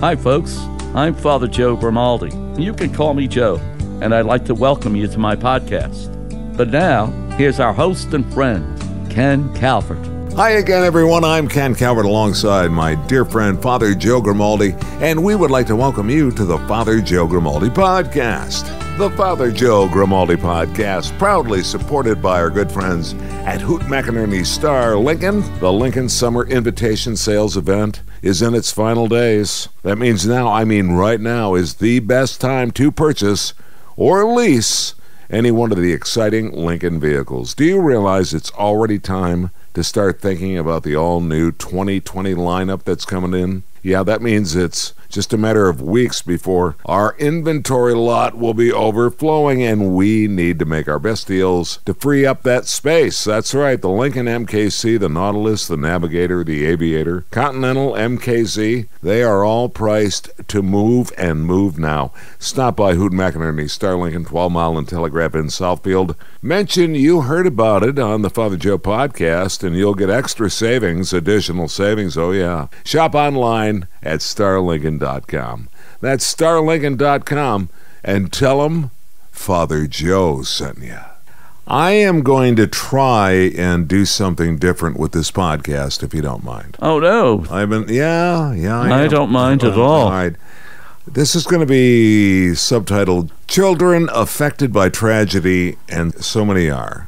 Hi, folks. I'm Father Joe Grimaldi. You can call me Joe, and I'd like to welcome you to my podcast. But now, here's our host and friend, Ken Calvert. Hi again, everyone. I'm Ken Calvert alongside my dear friend, Father Joe Grimaldi, and we would like to welcome you to the Father Joe Grimaldi Podcast. The Father Joe Grimaldi Podcast, proudly supported by our good friends at Hoot McInerney Star Lincoln. The Lincoln Summer Invitation Sales Event is in its final days. That means right now is the best time to purchase or lease any one of the exciting Lincoln vehicles. Do you realize it's already time to start thinking about the all-new 2020 lineup that's coming in? Yeah, that means it's just a matter of weeks before our inventory lot will be overflowing, and we need to make our best deals to free up that space. That's right, the Lincoln MKC, the Nautilus, the Navigator, the Aviator, Continental, MKZ, they are all priced to move and move now. Stop by Hoot McInerney Star Lincoln, 12 Mile and Telegraph in Southfield. Mention you heard about it on the Father Joe Podcast, and you'll get extra savings, additional savings, oh yeah. Shop online at starlincoln.com. That's starlincoln.com, and tell them Father Joe sent you. I am going to try and do something different with this podcast, if you don't mind. Oh, no. I don't mind at all. All right. This is going to be subtitled Children Affected by Tragedy, and so many are.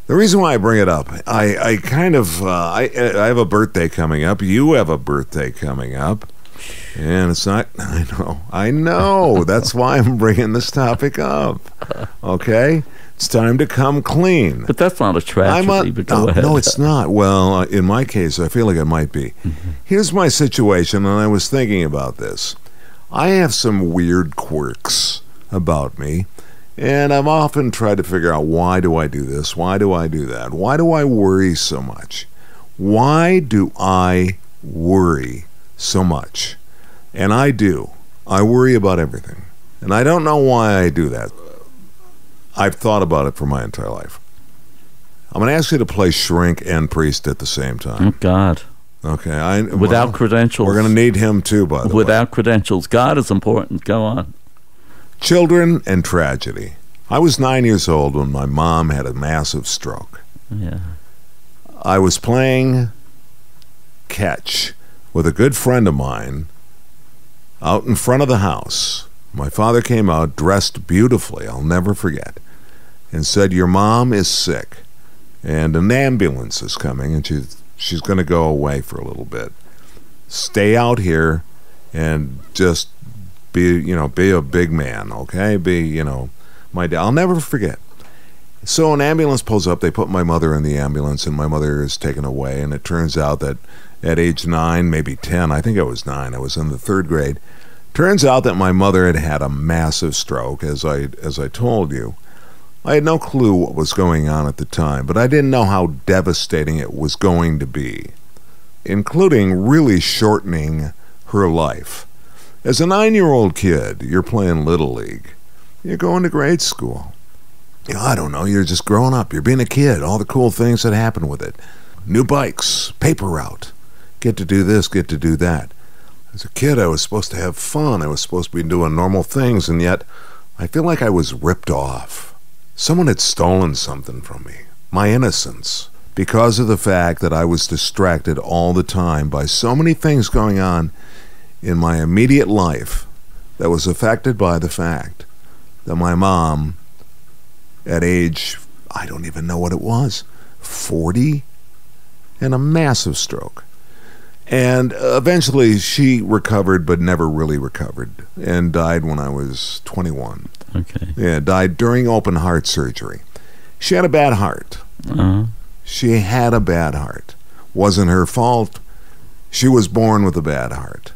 The reason why I bring it up, I have a birthday coming up. You have a birthday coming up. And it's not, I know. That's why I'm bringing this topic up. Okay? It's time to come clean. But that's not a tragedy, but go ahead. No, it's not. Well, in my case, I feel like it might be. Mm-hmm. Here's my situation, and I was thinking about this. I have some weird quirks about me. And I've often tried to figure out, why do I do this? Why do I do that? Why do I worry so much? Why do I worry so much? And I do. I worry about everything. And I don't know why I do that. I've thought about it for my entire life. I'm going to ask you to play shrink and priest at the same time. Oh, God. Okay. Without credentials. We're going to need him too, by the way. Without credentials. God is important. Go on. Children and tragedy. I was 9 years old when my mom had a massive stroke. Yeah. I was playing catch with a good friend of mine out in front of the house. My father came out dressed beautifully, I'll never forget, and said, "Your mom is sick, and an ambulance is coming, and she's going to go away for a little bit. Stay out here and just be a big man, okay? My dad." I'll never forget. So an ambulance pulls up. They put my mother in the ambulance, and my mother is taken away. And it turns out that at age 9, maybe 10, I think I was 9, I was in the 3rd grade. Turns out that my mother had had a massive stroke, as I told you. I had no clue what was going on at the time, but I didn't know how devastating it was going to be, including really shortening her life. As a 9-year-old kid, you're playing Little League. You're going to grade school. I don't know, you're just growing up. You're being a kid, all the cool things that happen with it. New bikes, paper route, get to do this, get to do that. As a kid, I was supposed to have fun. I was supposed to be doing normal things, and yet I feel like I was ripped off. Someone had stolen something from me, my innocence, because of the fact that I was distracted all the time by so many things going on in my immediate life that was affected by the fact that my mom, at age, I don't even know what it was, 40, and a massive stroke. And eventually she recovered, but never really recovered, and died when I was 21. Okay. Yeah, died during open heart surgery. She had a bad heart. Uh-huh. She had a bad heart. Wasn't her fault. She was born with a bad heart.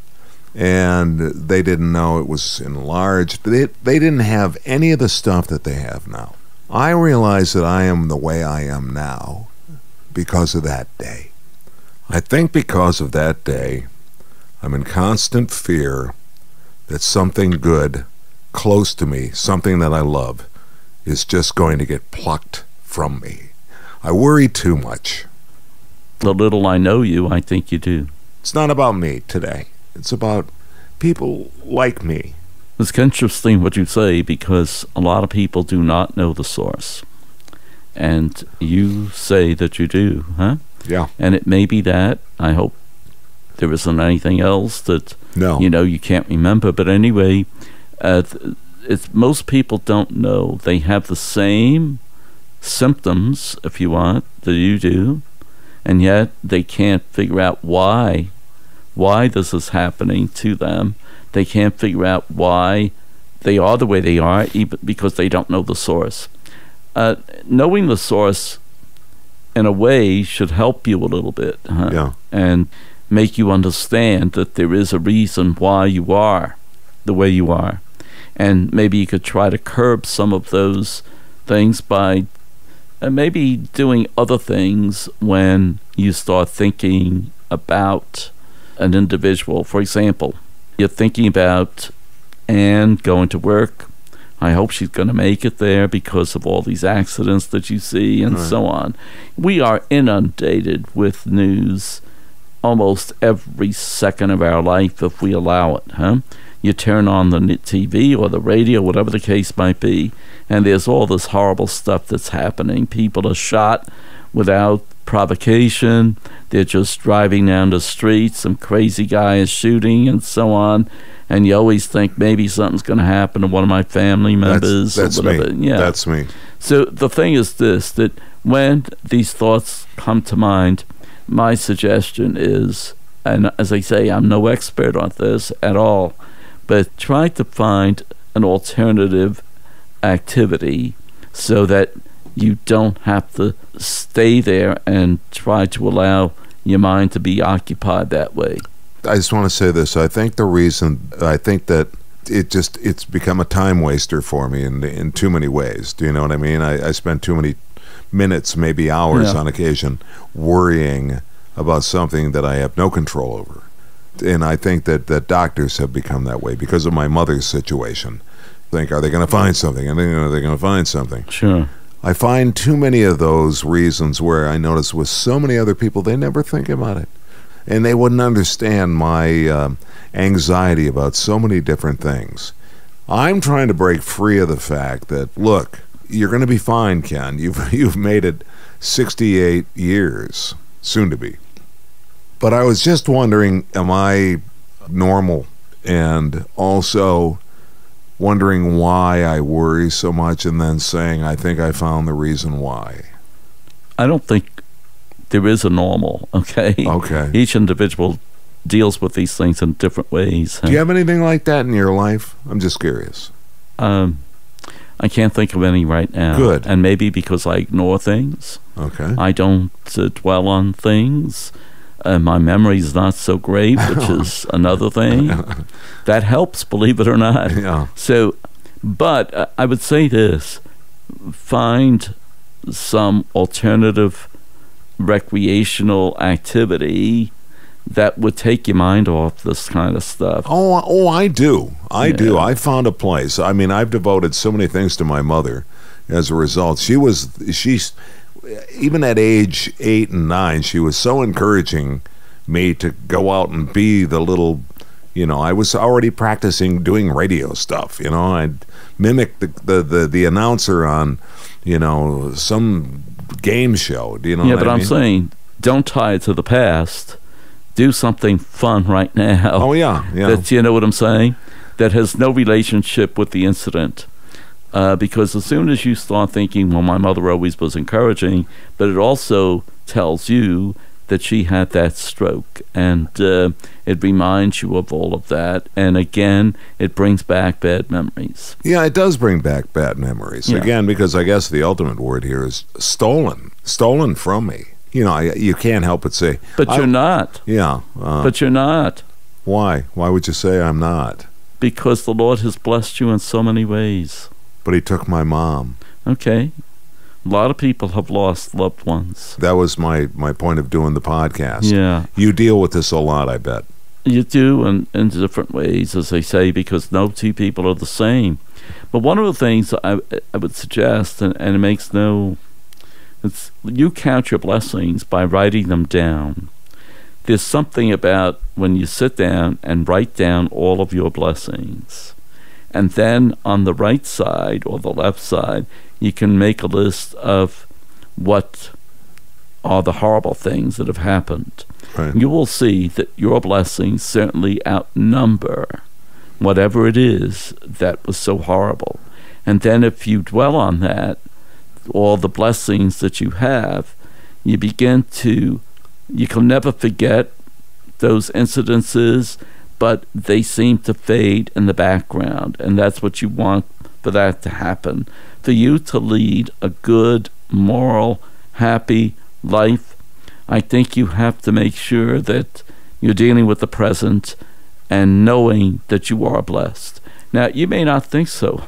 And they didn't know it was enlarged. They didn't have any of the stuff that they have now. I realize that I am the way I am now because of that day. I think because of that day, I'm in constant fear that something good, close to me, something that I love, is just going to get plucked from me. I worry too much. The little I know you, I think you do. It's not about me today. It's about people like me. It's interesting what you say, because a lot of people do not know the source. And you say that you do, huh? Yeah. And it may be that. I hope there isn't anything else that, No. you can't remember. But anyway, most people don't know. They have the same symptoms, if you want, that you do, and yet they can't figure out why this is happening to them. They can't figure out why they are the way they are, even because they don't know the source. Knowing the source, in a way, should help you a little bit, huh? Yeah. And make you understand that there is a reason why you are the way you are. And maybe you could try to curb some of those things by maybe doing other things when you start thinking about an individual. For example, you're thinking about Anne going to work. I hope she's going to make it there because of all these accidents that you see and so on. We are inundated with news almost every second of our life if we allow it, huh? You turn on the TV or the radio, whatever the case might be, and there's all this horrible stuff that's happening. People are shot without provocation. They're just driving down the street. Some crazy guy is shooting and so on. And you always think maybe something's going to happen to one of my family members. That's or whatever. me. Yeah. That's me. So the thing is this, that when these thoughts come to mind, my suggestion is, and as I say, I'm no expert on this at all, but try to find an alternative activity so that you don't have to stay there and try to allow your mind to be occupied that way. I just want to say this. I think that it's become a time waster for me in too many ways. Do you know what I mean? I spend too many minutes, maybe hours on occasion, worrying about something that I have no control over. And I think that doctors have become that way because of my mother's situation. Think, are they going to find something? And then are they going to find something? Sure. I find too many of those reasons where I notice with so many other people, they never think about it. And they wouldn't understand my anxiety about so many different things. I'm trying to break free of the fact that, look, you're going to be fine, Ken. You've made it 68 years, soon to be. But I was just wondering, am I normal? And also wondering why I worry so much, and then saying, I think I found the reason why. I don't think there is a normal, okay? Okay. Each individual deals with these things in different ways. Do you have anything like that in your life? I'm just curious. I can't think of any right now. Good. And maybe because I ignore things. Okay. I don't dwell on things. My memory is not so great, which is another thing. That helps, believe it or not. Yeah. So, but I would say this. Find some alternative recreational activity that would take your mind off this kind of stuff. Oh, I do. I do. Yeah. I found a place. I mean, I've devoted so many things to my mother as a result. She's even at age 8 and 9, she was so encouraging me to go out and be the little, I was already practicing doing radio stuff. I'd mimic the announcer on, some game show. Do you know what I mean? Yeah, but I'm saying, don't tie it to the past. Do something fun right now. Oh, yeah. That, you know what I'm saying? That has no relationship with the incident. Because as soon as you start thinking, well, my mother always was encouraging, but it also tells you that she had that stroke, and it reminds you of all of that, and again, it brings back bad memories. Yeah, it does bring back bad memories. Yeah. Again, because I guess the ultimate word here is stolen from me. You can't help but say, But you're not. Yeah. But you're not. Why? Why would you say I'm not? Because the Lord has blessed you in so many ways. But he took my mom. Okay. A lot of people have lost loved ones. That was my point of doing the podcast. Yeah. You deal with this a lot, I bet. You do, in different ways, as they say, because no two people are the same. But one of the things I would suggest, and it makes no... you count your blessings by writing them down. there's something about when you sit down and write down all of your blessings, and then on the right side or the left side, you can make a list of what are the horrible things that have happened. Right. You will see that your blessings certainly outnumber whatever it is that was so horrible. And then if you dwell on that, all the blessings that you have, you begin to, you can never forget those incidences, but they seem to fade in the background. And that's what you want for that to happen. For you to lead a good, moral, happy life, I think you have to make sure that you're dealing with the present and knowing that you are blessed. Now, you may not think so.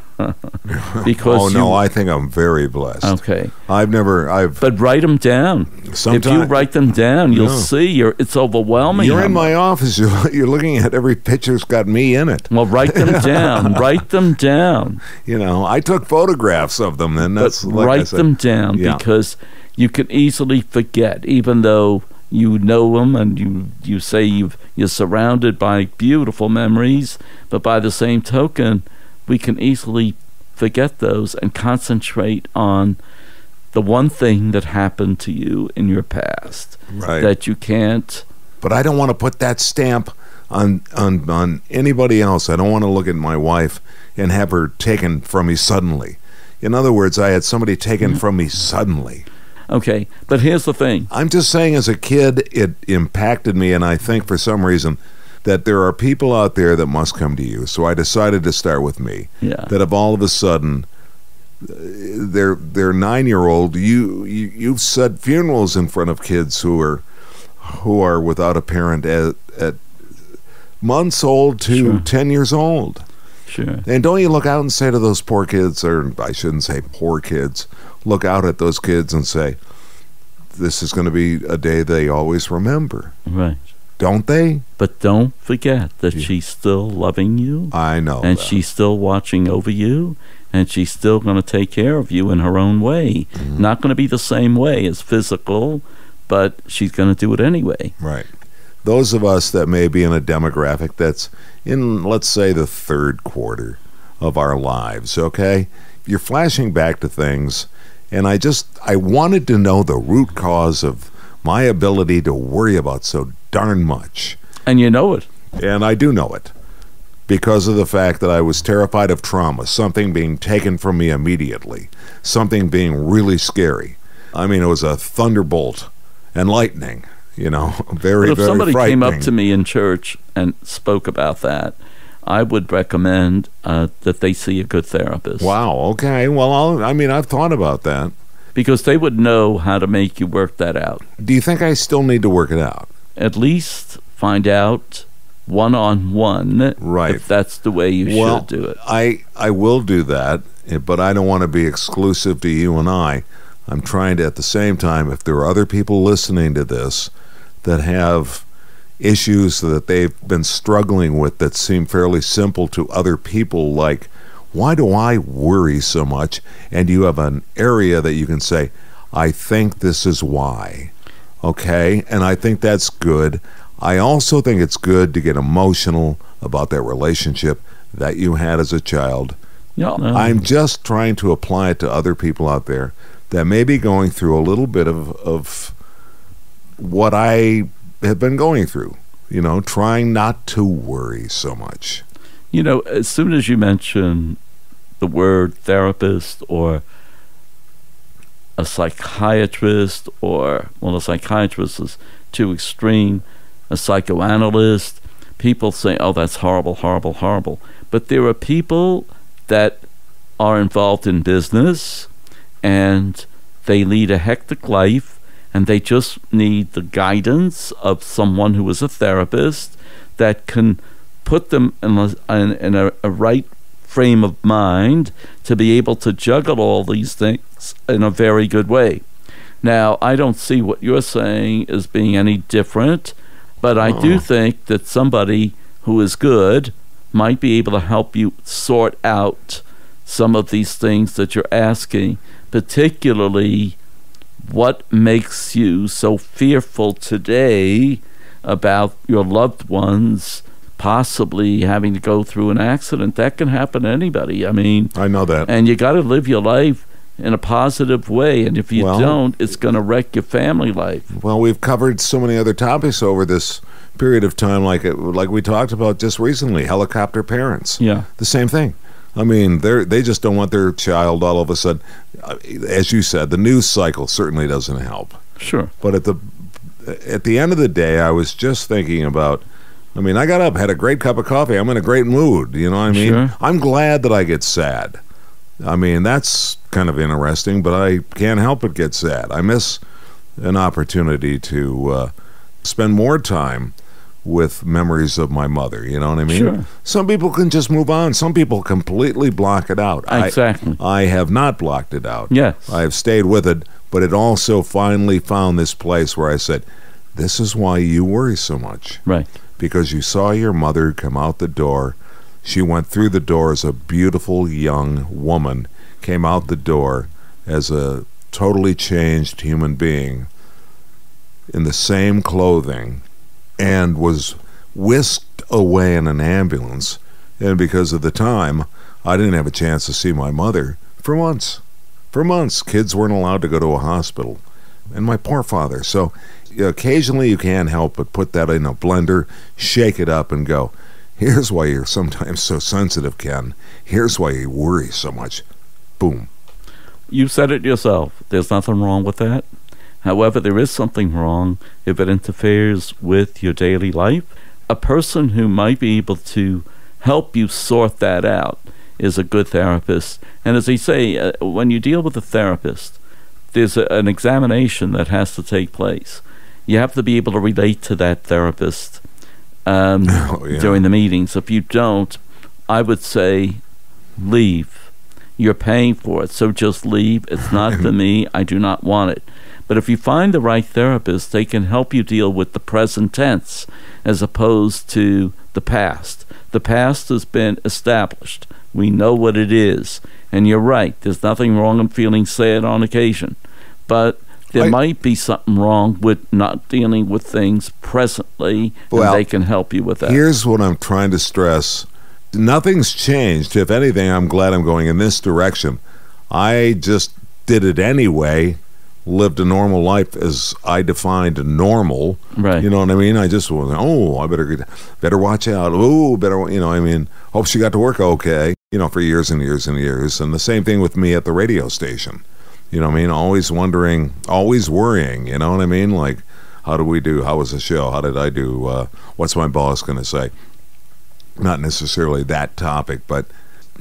Because I think I'm very blessed. Okay. But write them down. If you write them down, you'll see it's overwhelming. You're in my office. You're looking at every picture's got me in it. Well, write them down. Write them down. I took photographs of them, and that's like write them down because you can easily forget, even though you know them and you say you're surrounded by beautiful memories, but by the same token, we can easily forget those and concentrate on the one thing that happened to you in your past. Right. That you can't. But I don't want to put that stamp on anybody else. I don't want to look at my wife and have her taken from me suddenly. In other words, I had somebody taken from me suddenly. Okay, but here's the thing. I'm just saying, as a kid, it impacted me, and I think for some reason that there are people out there that must come to you. So I decided to start with me. Yeah. That have all of a sudden, their 9-year-old, you've said funerals in front of kids who are without a parent at months old to 10 years old. Sure. And don't you look out and say to those poor kids, or I shouldn't say poor kids, look out at those kids and say, this is going to be a day they always remember. Right. Don't they? But don't forget that she's still loving you. I know. And she's still watching over you. And she's still going to take care of you in her own way. Mm-hmm. Not going to be the same way as physical, but she's going to do it anyway. Right. Those of us that may be in a demographic that's in, let's say, the third quarter of our lives, okay? You're flashing back to things, and I wanted to know the root cause of my ability to worry about so darn much. And you know it. And I do know it because of the fact that I was terrified of trauma, something being taken from me immediately, something being really scary. I mean, it was a thunderbolt and lightning, very, very frightening. If somebody came up to me in church and spoke about that, I would recommend that they see a good therapist. Wow, okay. Well, I've thought about that. Because they would know how to make you work that out. Do you think I still need to work it out? At least find out one-on-one, right, if that's the way you should do it. I will do that, but I don't want to be exclusive to you and I. I'm trying to, at the same time, if there are other people listening to this that have issues that they've been struggling with that seem fairly simple to other people, like, why do I worry so much? And you have an area that you can say, I think this is why. Okay? And I think that's good. I also think it's good to get emotional about that relationship that you had as a child. Yeah, I'm just trying to apply it to other people out there that may be going through a little bit of what I have been going through. Trying not to worry so much. As soon as you mention the word therapist or a psychiatrist, a psychiatrist is too extreme, a psychoanalyst, people say, oh, that's horrible, horrible, horrible. But there are people that are involved in business and they lead a hectic life and they just need the guidance of someone who is a therapist that can put them in a right frame of mind to be able to juggle all these things in a very good way. Now, I don't see what you're saying as being any different, but I do think that somebody who is good might be able to help you sort out some of these things that you're asking, particularly what makes you so fearful today about your loved ones possibly having to go through an accident. That can happen to anybody. I mean, I know that. And you got to live your life in a positive way, and if you don't, it's going to wreck your family life. Well, we've covered so many other topics over this period of time, like we talked about just recently, helicopter parents. Yeah. The same thing. I mean, they just don't want their child all of a sudden. As you said, the news cycle certainly doesn't help. Sure. But at the end of the day, I was just thinking about, I mean, I got up, had a great cup of coffee. I'm in a great mood. You know what I mean? Sure. I'm glad that I get sad. I mean, that's kind of interesting, but I can't help but get sad. I miss an opportunity to spend more time with memories of my mother. You know what I mean? Sure. Some people can just move on. Some people completely block it out. Exactly. I have not blocked it out. Yes. I have stayed with it, but it also finally found this place where I said, this is why you worry so much. Right. Because you saw your mother come out the door. She went through the door as a beautiful young woman, came out the door as a totally changed human being in the same clothing, and was whisked away in an ambulance. And because of the time, I didn't have a chance to see my mother for months. For months. Kids weren't allowed to go to a hospital. And my poor father. So occasionally you can't help but put that in a blender, shake it up, and go, here's why you're sometimes so sensitive, Ken. Here's why you worry so much. Boom. You said it yourself. There's nothing wrong with that. However, there is something wrong if it interferes with your daily life. A person who might be able to help you sort that out is a good therapist. And as they say, when you deal with a therapist, there's an examination that has to take place. You have to be able to relate to that therapist during the meetings. If you don't, I would say leave. You're paying for it, so just leave. It's not for me. I do not want it. But if you find the right therapist, they can help you deal with the present tense as opposed to the past. The past has been established. We know what it is. And you're right. There's nothing wrong in feeling sad on occasion. But there might be something wrong with not dealing with things presently, and they can help you with that. Here's what I'm trying to stress. Nothing's changed. If anything, I'm glad I'm going in this direction. I just did it anyway, lived a normal life as I defined normal. Right. You know what I mean? I just was, I better watch out. Hope she got to work okay, for years and years and years. And the same thing with me at the radio station. You know what I mean? Always wondering, always worrying, you know what I mean? Like, how do we do? How was the show? How did I do? What's my boss going to say? Not necessarily that topic, but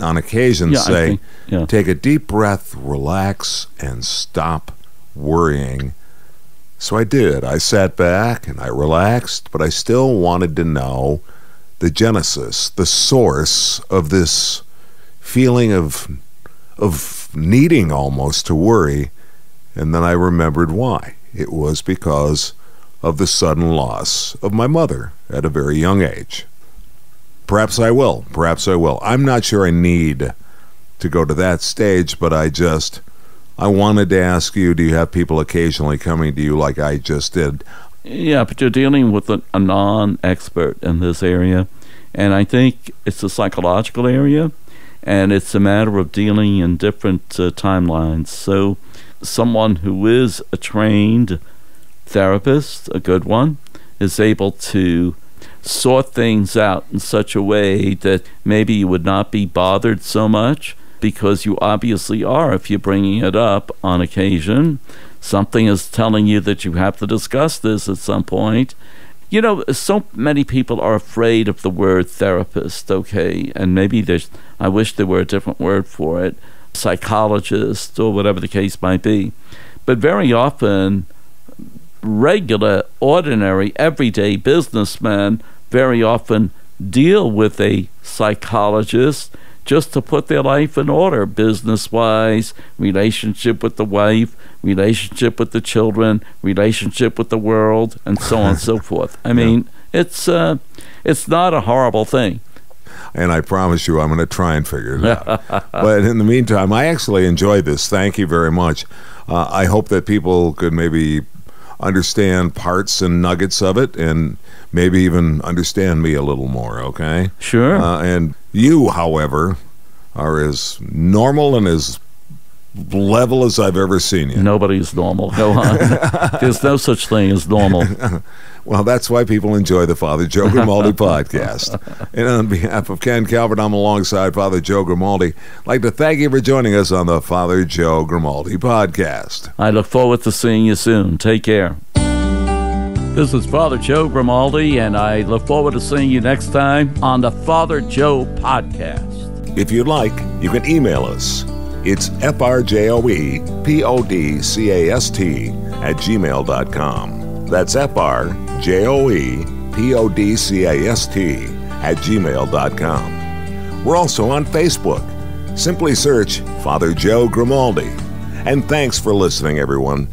on occasion take a deep breath, relax, and stop worrying. So I did. I sat back and I relaxed, but I still wanted to know the genesis, the source of this feeling of needing almost to worry. And then I remembered why. It was because of the sudden loss of my mother at a very young age. Perhaps I will. I'm not sure I need to go to that stage, but I wanted to ask you, do you have people occasionally coming to you like I just did? Yeah, but you're dealing with a non-expert in this area, and I think it's a psychological area, and it's a matter of dealing in different timelines. So someone who is a trained therapist, a good one, is able to sort things out in such a way that maybe you would not be bothered so much, because you obviously are if you're bringing it up on occasion. Something is telling you that you have to discuss this at some point. So many people are afraid of the word therapist, okay? And maybe I wish there were a different word for it, psychologist or whatever the case might be. But very often, regular, ordinary, everyday businessmen very often deal with a psychologist just to put their life in order, business-wise, relationship with the wife, relationship with the children, relationship with the world, and so on and so forth. I mean, it's not a horrible thing. And I promise you I'm going to try and figure it out. But in the meantime, I actually enjoyed this. Thank you very much. I hope that people could maybe understand parts and nuggets of it and maybe even understand me a little more, okay? Sure. And you, however, are as normal and as level as I've ever seen you. Nobody's normal. Go on. There's no such thing as normal. Well, that's why people enjoy the Father Joe Grimaldi podcast. And on behalf of Ken Calvert, I'm alongside Father Joe Grimaldi. I'd like to thank you for joining us on the Father Joe Grimaldi podcast. I look forward to seeing you soon. Take care. This is Father Joe Grimaldi, and I look forward to seeing you next time on the Father Joe podcast. If you'd like, you can email us. It's frjoepodcast@gmail.com. That's frjoepodcast@gmail.com. We're also on Facebook. Simply search Father Joe Grimaldi. And thanks for listening, everyone.